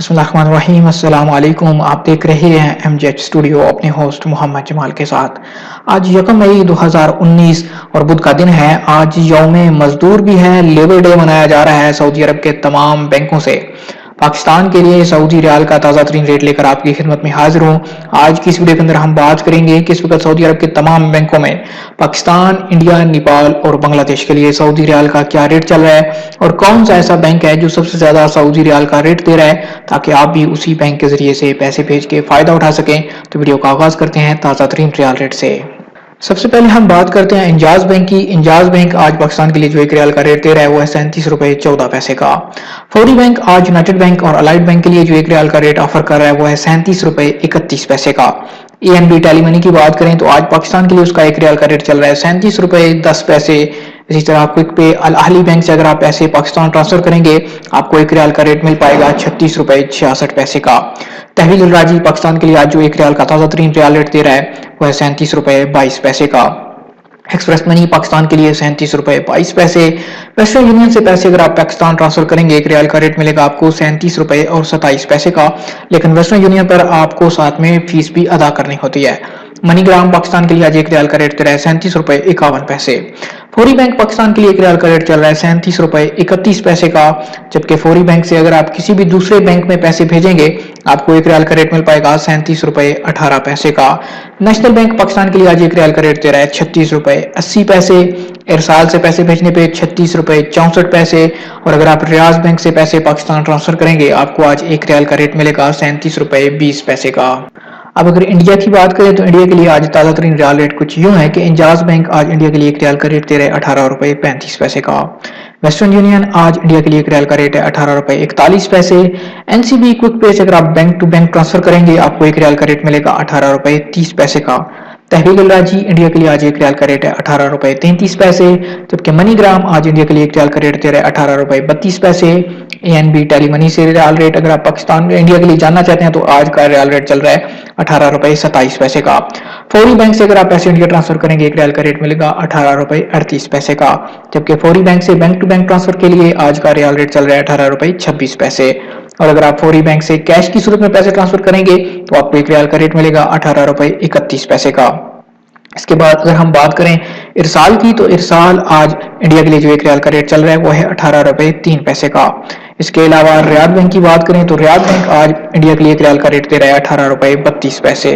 बिस्मिल्लाहिर्रहमानिर्रहीम। अस्सलाम वालेकुम। आप देख रहे हैं MJH स्टूडियो अपने होस्ट मोहम्मद जमाल के साथ। आज 1 मई 2019 और बुध का दिन है। आज यौम मजदूर भी है, लेबर डे मनाया जा रहा है सऊदी अरब के तमाम बैंकों से। पाकिस्तान के लिए सऊदी रियाल का ताज़ा तरीन रेट लेकर आपकी खिदमत में हाजिर हूँ। आज की इस वीडियो के अंदर हम बात करेंगे कि इस वक्त सऊदी अरब के तमाम बैंकों में पाकिस्तान, इंडिया, नेपाल और बांग्लादेश के लिए सऊदी रियाल का क्या रेट चल रहा है और कौन सा ऐसा बैंक है जो सबसे ज्यादा सऊदी रियाल का रेट दे रहा है, ताकि आप भी उसी बैंक के जरिए से पैसे भेज के फायदा उठा सकें। तो वीडियो का आगाज करते हैं ताज़ा तरीन रियाल रेट से। सबसे पहले हम बात करते हैं इंजाज बैंक की। इंजाज बैंक आज पाकिस्तान के लिए जो 1 रियाल का रेट दे रहा है वो है 37 रुपए 14 पैसे का। फौरी बैंक आज यूनाइटेड बैंक और अलाइड बैंक के लिए जो 1 रियाल का रेट ऑफर कर रहा है वो है 37 रुपए 31 पैसे का। ANB टेलीमनी की बात करें तो आज पाकिस्तान के लिए उसका 1 रियाल का रेट चल रहा है 37 रुपए 10 पैसे। इसी तरह क्विक पे अल अहली बैंक से अगर आप पैसे पाकिस्तान ट्रांसफर करेंगे आपको 1 रियाल का रेट मिल पाएगा 36 रुपए 66 पैसे का। तहवील राजी पाकिस्तान के लिए आज जो 1 रियाल का ताज़ा तरीन रियाल रेट दे रहा है वो है 37 रुपए 22 पैसे का। एक्सप्रेस मनी पाकिस्तान के लिए 37 रुपए 22 पैसे। वेस्टर्न यूनियन से पैसे अगर आप पाकिस्तान ट्रांसफर करेंगे 1 रियाल का रेट मिलेगा आपको 37 रुपए और 27 पैसे का, लेकिन वेस्टर्न यूनियन पर आपको साथ में फीस भी अदा करनी होती है। मनीग्राम पाकिस्तान के लिए आज 1 रियाल का रेट दे रहा है 37 रुपए 51 पैसे। फौरी बैंक पाकिस्तान के लिए 1 रियाल का रेट चल रहा है 37 रुपए 31 पैसे का, जबकि फौरी बैंक से अगर आप किसी भी दूसरे बैंक में पैसे भेजेंगे आपको 1 रियाल का रेट मिल पाएगा 37 रुपए 18 पैसे का। नेशनल बैंक पाकिस्तान के लिए आज 1 रियाल का रेट दे रहा है 36 रुपए 80 पैसे। इरसाल से पैसे भेजने पे 36 रुपए 64 पैसे, और अगर आप रियाज बैंक से पैसे पाकिस्तान ट्रांसफर करेंगे आपको आज 1 रियाल का रेट मिलेगा 37 रुपए 20 पैसे का। अब अगर इंडिया की बात करें तो इंडिया के लिए आज ताज़ा तरीन रियाल रेट कुछ यूं है कि इंजाज बैंक आज इंडिया के लिए 1 रियाल का रेट दे रहे हैं 18 रुपए 35 पैसे का। वेस्टर्न यूनियन आज इंडिया के लिए 1 रियाल का रेट है 18 रुपए 41 पैसे। NCB क्विक पे से अगर आप बैंक टू बैंक ट्रांसफर करेंगे आपको 1 रियाल का रेट मिलेगा 18 रुपए 30 पैसे का। तहवील राजी इंडिया के लिए आज 1 रियाल का रेट है 18 रुपए 33 पैसे, जबकि मनीग्राम आज इंडिया के लिए 1 रियाल का रेट दे रहा है 18 रुपए 32 पैसे। ANB टेलीमनी से रियाल रेट अगर आप पाकिस्तान इंडिया के लिए जानना चाहते हैं तो आज का रियाल रेट चल रहा है 18 रुपए 27 पैसे का। फौरी बैंक से अगर आप पैसे इंडिया ट्रांसफर करेंगे 1 रियाल का रेट मिलेगा 18 रुपए 38 पैसे का, जबकि फौरी बैंक से बैंक टू बैंक ट्रांसफर के लिए आज का रियाल रेट चल रहा है 18 रुपए 26 पैसे। और अगर आप फौरी बैंक से कैश की सूरत में पैसे ट्रांसफर करेंगे तो आपको 1 रियाल का रेट मिलेगा 18 रुपए 31 पैसे का। इसके बाद अगर हम बात करें इरसाल की तो इरसाल आज इंडिया के लिए जो 1 रियाल का रेट चल रहा है वो है 18 रुपए 3 पैसे का। इसके अलावा रियाद बैंक की बात करें तो रियाद बैंक आज इंडिया के लिए 1 रियाल का रेट दे रहा है 18 रुपए 32 पैसे।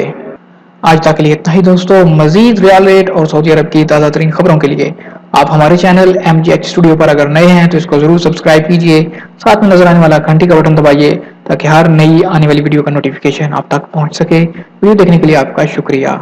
आज तक के लिए इतना ही दोस्तों। मजीद रियाल रेट और सऊदी अरब की ताज़ा तरीन खबरों के लिए आप हमारे चैनल MJH स्टूडियो पर अगर नए हैं तो इसको जरूर सब्सक्राइब कीजिए, साथ में नजर आने वाला घंटी का बटन दबाइए ताकि हर नई आने वाली वीडियो का नोटिफिकेशन आप तक पहुंच सके। वीडियो देखने के लिए आपका शुक्रिया।